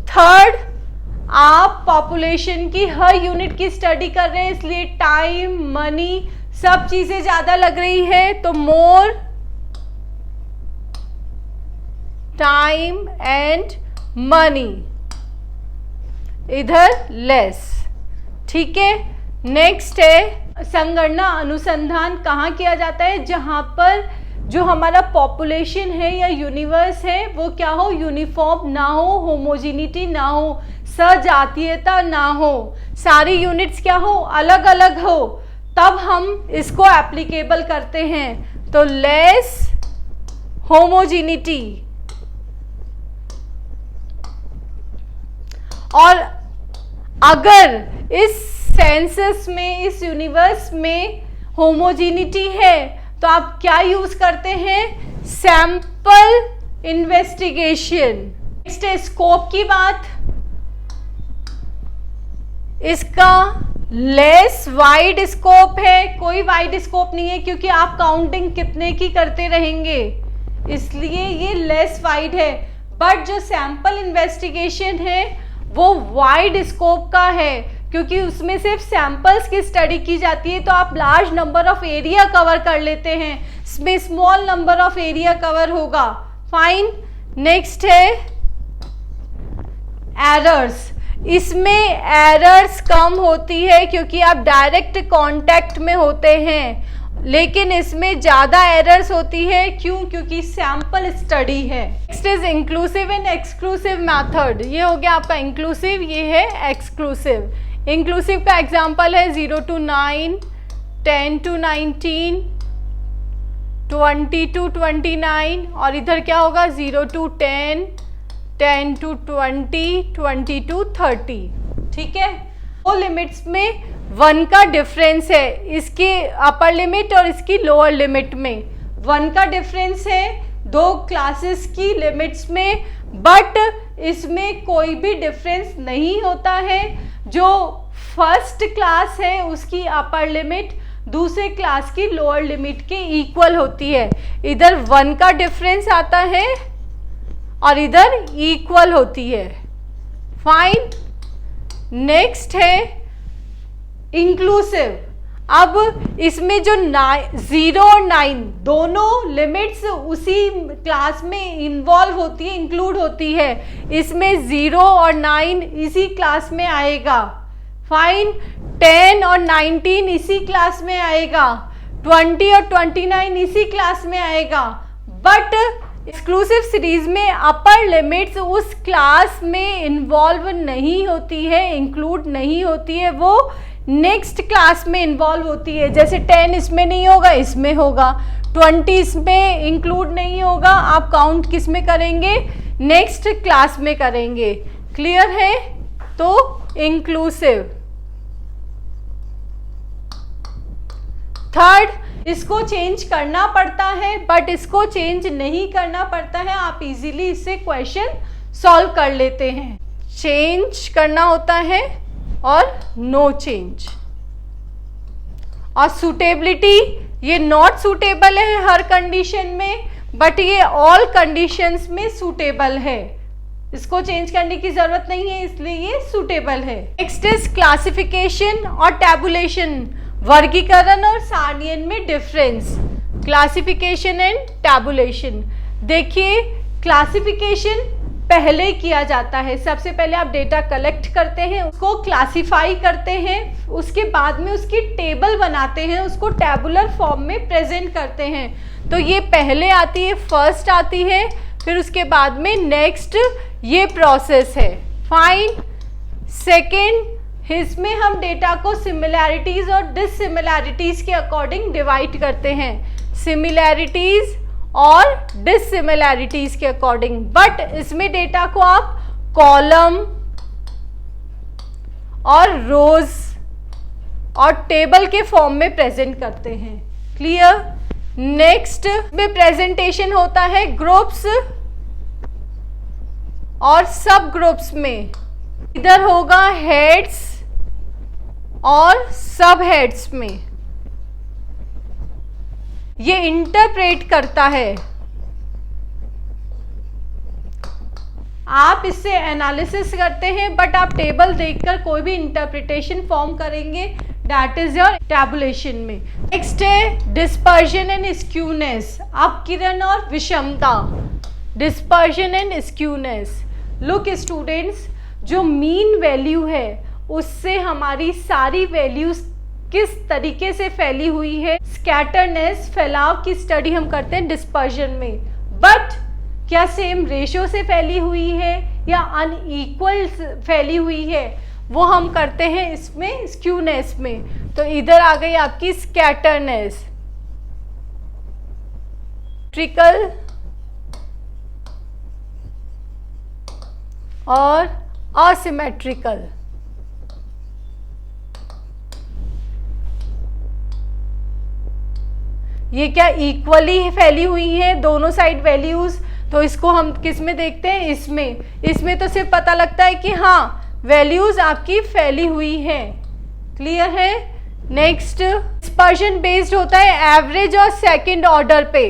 थर्ड, आप पॉपुलेशन की हर यूनिट की स्टडी कर रहे हैं, इसलिए टाइम, मनी, सब चीजें ज्यादा लग रही है, तो मोर टाइम एंड मनी, इधर लेस। ठीक है, नेक्स्ट है संगणना अनुसंधान। कहाँ किया जाता है? जहां पर जो हमारा पॉपुलेशन है या यूनिवर्स है वो क्या हो? यूनिफॉर्म ना हो, होमोजिनिटी ना हो, सजातीयता ना हो, सारी यूनिट्स क्या हो? अलग अलग हो, तब हम इसको एप्लीकेबल करते हैं। तो लेस होमोजिनिटी। और अगर इस सेंसस में, इस यूनिवर्स में होमोजिनिटी है तो आप क्या यूज करते हैं? Sample investigation. नेक्स्ट है स्कोप की बात। इसका लेस वाइड स्कोप है, कोई वाइड स्कोप नहीं है क्योंकि आप काउंटिंग कितने की करते रहेंगे, इसलिए ये लेस वाइड है। बट जो सैंपल इन्वेस्टिगेशन है वो वाइड स्कोप का है क्योंकि उसमें सिर्फ सैंपल्स की स्टडी की जाती है, तो आप large number of area cover कर लेते हैं, इसमें small number of area cover होगा। फाइन। नेक्स्ट है एरर्स। इसमें एरर्स कम होती है क्योंकि आप डायरेक्ट कांटेक्ट में होते हैं, लेकिन इसमें ज्यादा एरर्स होती है। क्यों? क्योंकि सैंपल स्टडी है। Next is inclusive and exclusive method. ये हो गया आपका इंक्लूसिव, ये है एक्सक्लूसिव। इंक्लूसिव का एग्जांपल है 0 to 9, 10 to 19, 20 to 29, और इधर क्या होगा? 0 to 10, 10 to 20, 20 to 30। ठीक है, वो लिमिट्स में 1 का डिफरेंस है, इसकी अपर लिमिट और इसकी लोअर लिमिट में 1 का डिफरेंस है दो क्लासेस की लिमिट्स में। बट इसमें कोई भी डिफरेंस नहीं होता है। जो फर्स्ट क्लास है उसकी अपर लिमिट दूसरे क्लास की लोअर लिमिट के इक्वल होती है। इधर 1 का डिफरेंस आता है और इधर इक्वल होती है। फाइन। नेक्स्ट है इंक्लूसिव। अब इसमें जो 0 और 9 दोनों लिमिट्स उसी क्लास में इन्वॉल्व होती है, इंक्लूड होती है। इसमें 0 और 9 इसी क्लास में आएगा। फाइन। 10 और 19 इसी क्लास में आएगा, 20 और 29 इसी क्लास में आएगा। बट एक्सक्लूसिव सीरीज में अपर लिमिट्स उस क्लास में इन्वॉल्व नहीं होती है, इंक्लूड नहीं होती है, वो नेक्स्ट क्लास में इन्वॉल्व होती है। जैसे 10 इसमें नहीं होगा, इसमें होगा, 20 इसमें इंक्लूड नहीं होगा, आप काउंट किस में करेंगे, नेक्स्ट क्लास में करेंगे। क्लियर है? तो इंक्लूसिव। थर्ड, इसको चेंज करना पड़ता है बट इसको चेंज नहीं करना पड़ता है, आप इजीली इससे क्वेश्चन सॉल्व कर लेते हैं। चेंज करना होता है और नो चेंज। और सूटेबिलिटी, ये नॉट सूटेबल है हर कंडीशन में बट ये ऑल कंडीशंस में सूटेबल है, इसको चेंज करने की जरूरत नहीं है, इसलिए ये सूटेबल है। नेक्स्ट इज क्लासिफिकेशन और टैबुलेशन, वर्गीकरण और सारणीयन में डिफरेंस। Classification and tabulation. देखिए, क्लासिफिकेशन पहले किया जाता है, सबसे पहले आप डेटा कलेक्ट करते हैं, उसको क्लासिफाई करते हैं, उसके बाद में उसकी टेबल बनाते हैं, उसको टैबुलर फॉर्म में प्रेजेंट करते हैं। तो ये पहले आती है, फर्स्ट आती है, फिर उसके बाद में नेक्स्ट, ये प्रोसेस है। फाइन। सेकेंड, इसमें हम डेटा को सिमिलैरिटीज और डिससिमिलैरिटीज के अकॉर्डिंग डिवाइड करते हैं, सिमिलैरिटीज और डिससिमिलैरिटीज के अकॉर्डिंग। बट इसमें डेटा को आप कॉलम और रोज और टेबल के फॉर्म में प्रेजेंट करते हैं। क्लियर? नेक्स्ट में प्रेजेंटेशन होता है ग्रुप्स और सब ग्रुप्स में। इधर होगा हेड्स और सब हेड्स में। ये इंटरप्रेट करता है, आप इससे एनालिसिस करते हैं बट आप टेबल देखकर कोई भी इंटरप्रिटेशन फॉर्म करेंगे, दैट इज योर टैबुलेशन में। नेक्स्ट है डिस्पर्जन एंड स्क्यूनेस, अपकिरण और विषमता। Dispersion and skewness, look students, जो मीन वैल्यू है उससे हमारी सारी वैल्यूज किस तरीके से फैली हुई है, स्कैटरनेस, फैलाव की स्टडी हम करते हैं डिस्पर्जन में। बट क्या सेम रेशियो से फैली हुई है या अनइक्वल फैली हुई है, वो हम करते हैं इसमें स्क्यूनेस में। तो इधर आ गई आपकी स्कैटरनेस। ट्रिकल और असिमेट्रिकल। ये क्या इक्वली फैली हुई है दोनों साइड वैल्यूज, तो इसको हम किस में देखते हैं, इसमें तो सिर्फ पता लगता है कि हाँ वैल्यूज आपकी फैली हुई है। क्लियर है? नेक्स्ट, डिस्पर्जन बेस्ड होता है एवरेज और सेकंड ऑर्डर पे।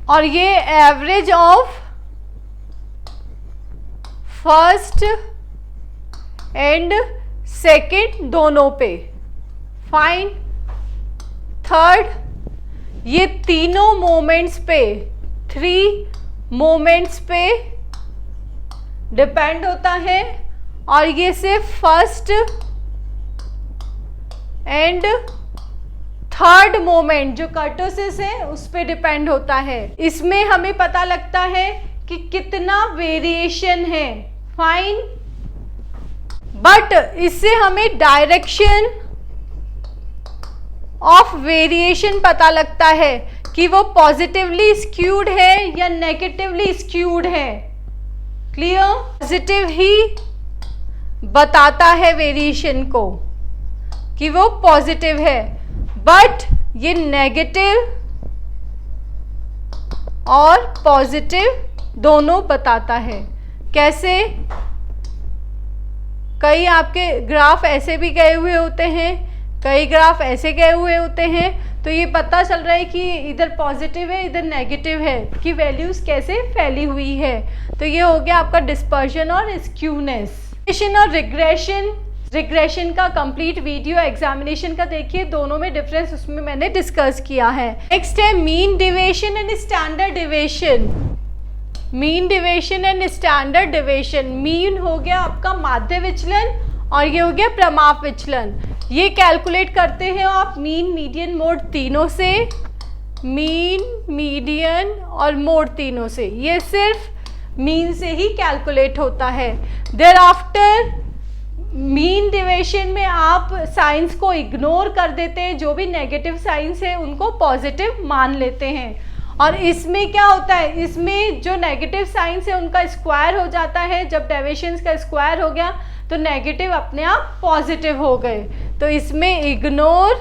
और ये average of first and second दोनों पे। फाइन। थर्ड, ये तीनों मोमेंट्स पे, 3 मोमेंट्स पे डिपेंड होता है और ये सिर्फ फर्स्ट एंड थर्ड मोमेंट जो कर्टोसिस है उस पे डिपेंड होता है। इसमें हमें पता लगता है कि कितना वेरिएशन है। फाइन। बट इससे हमें डायरेक्शन ऑफ वेरिएशन पता लगता है कि वो पॉजिटिवली स्क्यूड है या नेगेटिवली स्क्यूड है। क्लियर? पॉजिटिव ही बताता है वेरिएशन को कि वो पॉजिटिव है, बट ये नेगेटिव और पॉजिटिव दोनों बताता है। कैसे? कई आपके ग्राफ ऐसे भी गए हुए होते हैं, कई ग्राफ ऐसे गए हुए होते हैं, तो ये पता चल रहा है कि इधर पॉजिटिव है इधर नेगेटिव है, कि वैल्यूज कैसे फैली हुई है। तो ये हो गया आपका डिस्पर्जन और स्क्यूनेस। और रिग्रेशन का कंप्लीट वीडियो एग्जामिनेशन का देखिए, दोनों में डिफरेंस उसमें मैंने डिस्कस किया है। नेक्स्ट है mean deviation and standard deviation. Mean deviation and standard deviation. Mean हो गया आपका माध्य विचलन और ये हो गया प्रमाप विचलन। ये कैलकुलेट करते हैं आप मीन, मीडियन, मोड तीनों से। मीन, मीडियन और मोड तीनों से। ये सिर्फ मीन से ही कैलकुलेट होता है। देयर आफ्टर मीन डिविजन में आप साइंस को इग्नोर कर देते हैं, जो भी नेगेटिव साइंस है उनको पॉजिटिव मान लेते हैं। और इसमें क्या होता है, इसमें जो नेगेटिव साइंस है उनका स्क्वायर हो जाता है। जब डेविएशंस का स्क्वायर हो गया तो नेगेटिव अपने आप पॉजिटिव हो गए। तो इसमें इग्नोर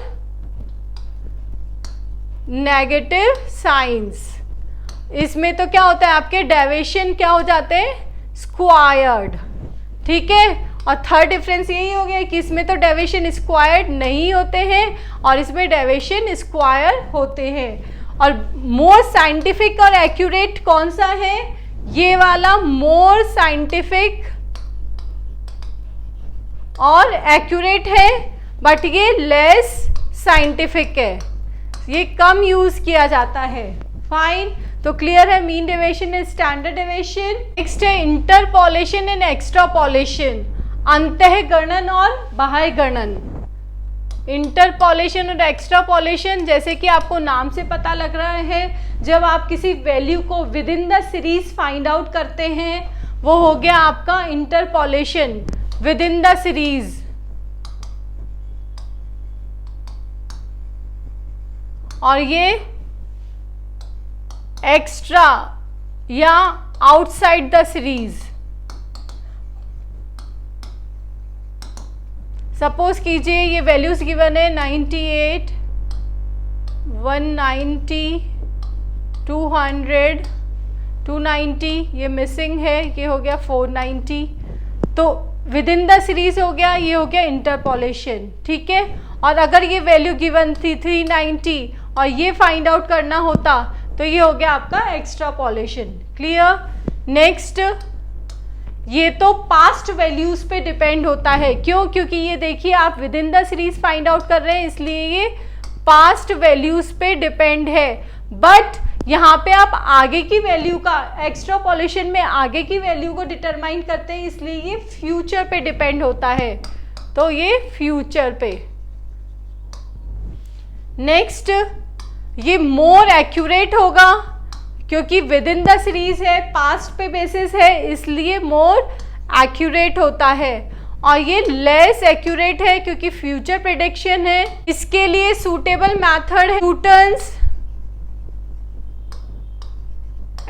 नेगेटिव साइंस, इसमें तो क्या होता है आपके डेविएशन क्या हो जाते हैं, स्क्वायर्ड। ठीक है, और थर्ड डिफरेंस यही हो गया कि इसमें तो डेविएशन स्क्वायर्ड नहीं होते हैं और इसमें डेविएशन स्क्वायर होते हैं। और मोर साइंटिफिक और एक्यूरेट कौन सा है, ये वाला मोर साइंटिफिक और एक्यूरेट है, बट ये लेस साइंटिफिक है, ये कम यूज किया जाता है। फाइन, तो क्लियर है mean deviation and standard deviation. Next है इंटरपोलेशन एंड एक्स्ट्रापोलेशन, अंतःगणन और बाह्य गणन। इंटरपोलेशन और एक्स्ट्रापोलेशन, जैसे कि आपको नाम से पता लग रहा है, जब आप किसी वैल्यू को with in the series find out करते हैं, वो हो गया आपका interpolation with in the series. और ये एक्स्ट्रा या आउटसाइड द सीरीज। सपोज कीजिए ये वैल्यूज गिवन है 98, 190, 200, 290, ये मिसिंग है, ये हो गया 490। तो विद इन द सीरीज हो गया, ये हो गया इंटरपोलेशन। ठीक है, और अगर ये वैल्यू गिवन थी 390 और ये फाइंड आउट करना होता तो ये हो गया आपका एक्स्ट्रापोलेशन। क्लियर। नेक्स्ट, ये तो पास्ट वैल्यूज पे डिपेंड होता है। क्यों? क्योंकि ये देखिए आप with in the series find out कर रहे हैं, इसलिए ये पास्ट वैल्यूज पे डिपेंड है। बट यहाँ पे आप आगे की वैल्यू का, एक्स्ट्रापोलेशन में आगे की वैल्यू को डिटरमाइन करते हैं, इसलिए ये फ्यूचर पे डिपेंड होता है। तो ये फ्यूचर पे। नेक्स्ट, ये मोर एक्यूरेट होगा क्योंकि विद इन द सीरीज है, पास्ट पे बेसिस है, इसलिए मोर एक्यूरेट होता है। और ये लेस एक्यूरेट है क्योंकि फ्यूचर प्रेडिक्शन है। इसके लिए सूटेबल मेथड है न्यूटन्स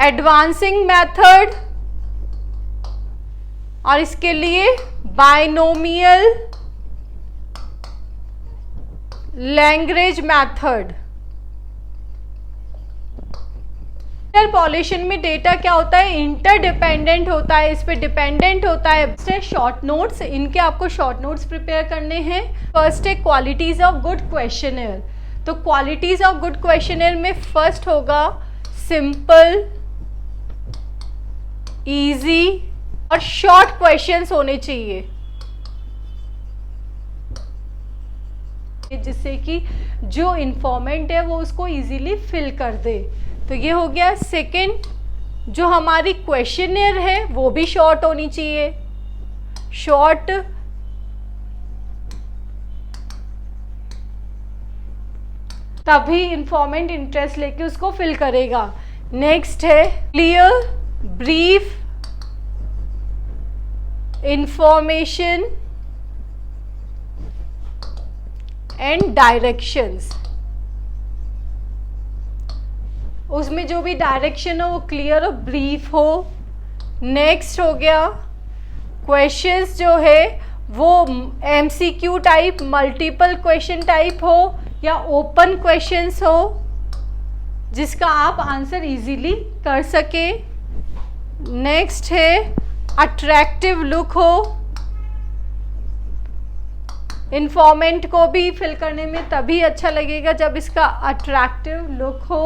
एडवांसिंग मेथड, और इसके लिए बाइनोमियल लैग्रेंज मेथड। इंटरपोलेशन में डेटा क्या होता है, इंटरडिपेंडेंट होता है, इस पे डिपेंडेंट होता है। शॉर्ट नोट्स, इनके आपको शॉर्ट नोट्स प्रिपेयर करने हैं। फर्स्ट है क्वालिटीज ऑफ गुड क्वेश्चनर। तो क्वालिटीज ऑफ गुड क्वेश्चनर में फर्स्ट होगा सिंपल, इजी और शॉर्ट क्वेश्चंस होने चाहिए, जिससे कि जो इंफॉर्मेंट है वो उसको इजीली फिल कर दे। तो ये हो गया। सेकंड, जो हमारी क्वेश्चनर है वो भी शॉर्ट होनी चाहिए, शॉर्ट। तभी इंफॉर्मेंट इंटरेस्ट लेके उसको फिल करेगा। नेक्स्ट है clear, brief, information and directions. उसमें जो भी डायरेक्शन हो वो क्लियर और ब्रीफ हो। नेक्स्ट हो गया क्वेश्चंस जो है वो MCQ type, multiple question type हो या ओपन क्वेश्चंस हो जिसका आप आंसर इजीली कर सके। नेक्स्ट है अट्रैक्टिव लुक हो, इन्फॉर्मेंट को भी फिल करने में तभी अच्छा लगेगा जब इसका अट्रैक्टिव लुक हो।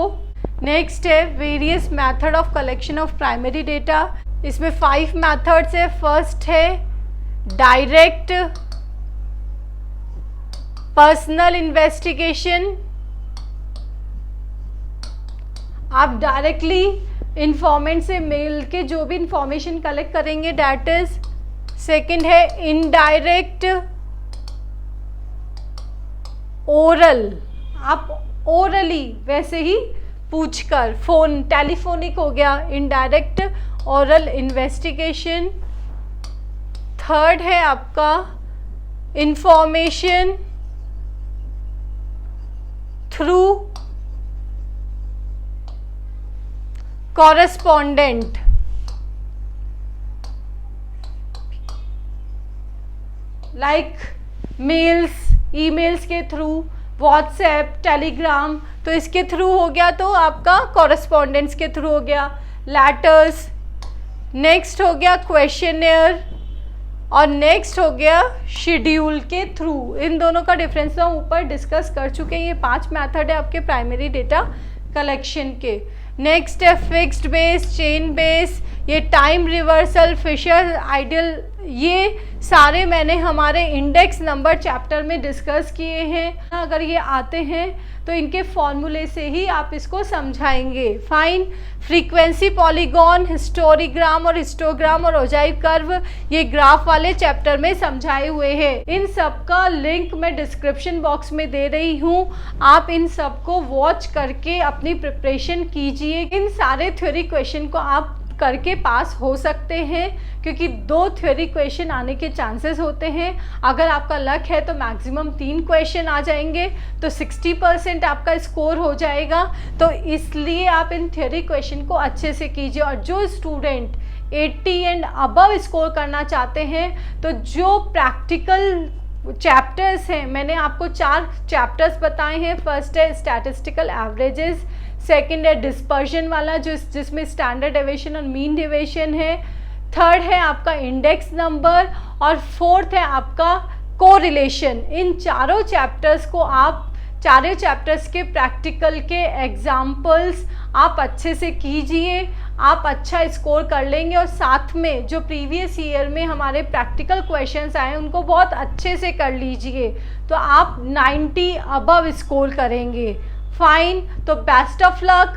नेक्स्ट है various method of collection of primary data. इसमें 5 मेथड्स है। फर्स्ट है डायरेक्ट पर्सनल इन्वेस्टिगेशन, आप डायरेक्टली इंफॉर्मेंट से मिल के जो भी इंफॉर्मेशन कलेक्ट करेंगे, डैट इज। सेकेंड है इनडायरेक्ट ओरल, आप ओरली वैसे ही पूछकर, फोन टेलीफोनिक हो गया इनडायरेक्ट। Oral investigation. थर्ड है आपका information through correspondent. Like mails, emails के थ्रू, व्हाट्सएप, टेलीग्राम, तो इसके थ्रू हो गया, तो आपका कॉरेस्पॉन्डेंस के थ्रू हो गया। लेटर्स, नेक्स्ट हो गया क्वेश्चनेयर, और नेक्स्ट हो गया शेड्यूल के थ्रू। इन दोनों का डिफरेंस हम ऊपर डिस्कस कर चुके हैं। ये 5 मेथड है आपके प्राइमरी डेटा कलेक्शन के। नेक्स्ट है फिक्स्ड बेस, चेन बेस, ये टाइम रिवर्सल, फिशर आइडियल, ये सारे मैंने हमारे इंडेक्स नंबर चैप्टर में डिस्कस किए हैं। अगर ये आते हैं तो इनके फॉर्मूले से ही आप इसको समझाएंगे। फाइन। फ्रीक्वेंसी, पॉलीगॉन, हिस्टोरीग्राम और हिस्टोग्राम और ओजाइव कर्व, ये ग्राफ वाले चैप्टर में समझाए हुए हैं। इन सब का लिंक मैं डिस्क्रिप्शन बॉक्स में दे रही हूँ, आप इन सब को वॉच करके अपनी प्रिपरेशन कीजिए। इन सारे थ्योरी क्वेश्चन को आप करके पास हो सकते हैं, क्योंकि 2 थ्योरी क्वेश्चन आने के चांसेस होते हैं। अगर आपका लक है तो मैक्सिमम 3 क्वेश्चन आ जाएंगे, तो 60% आपका स्कोर हो जाएगा। तो इसलिए आप इन थ्योरी क्वेश्चन को अच्छे से कीजिए। और जो स्टूडेंट 80 एंड अबव स्कोर करना चाहते हैं, तो जो प्रैक्टिकल चैप्टर्स हैं, मैंने आपको 4 चैप्टर्स बताए हैं। फर्स्ट है स्टैटिस्टिकल एवरेजेस, सेकंड है डिस्पर्जन वाला जिसमें स्टैंडर्ड डेविएशन और मीन डेविएशन है, थर्ड है आपका इंडेक्स नंबर, और फोर्थ है आपका कोरिलेशन। इन चारों चैप्टर्स को आप चारों चैप्टर्स के प्रैक्टिकल के एग्जाम्पल्स आप अच्छे से कीजिए, आप अच्छा स्कोर कर लेंगे। और साथ में जो प्रीवियस ईयर में हमारे प्रैक्टिकल क्वेश्चंस आए उनको बहुत अच्छे से कर लीजिए, तो आप 90 अबव स्कोर करेंगे। फाइन। तो बेस्ट ऑफ लक।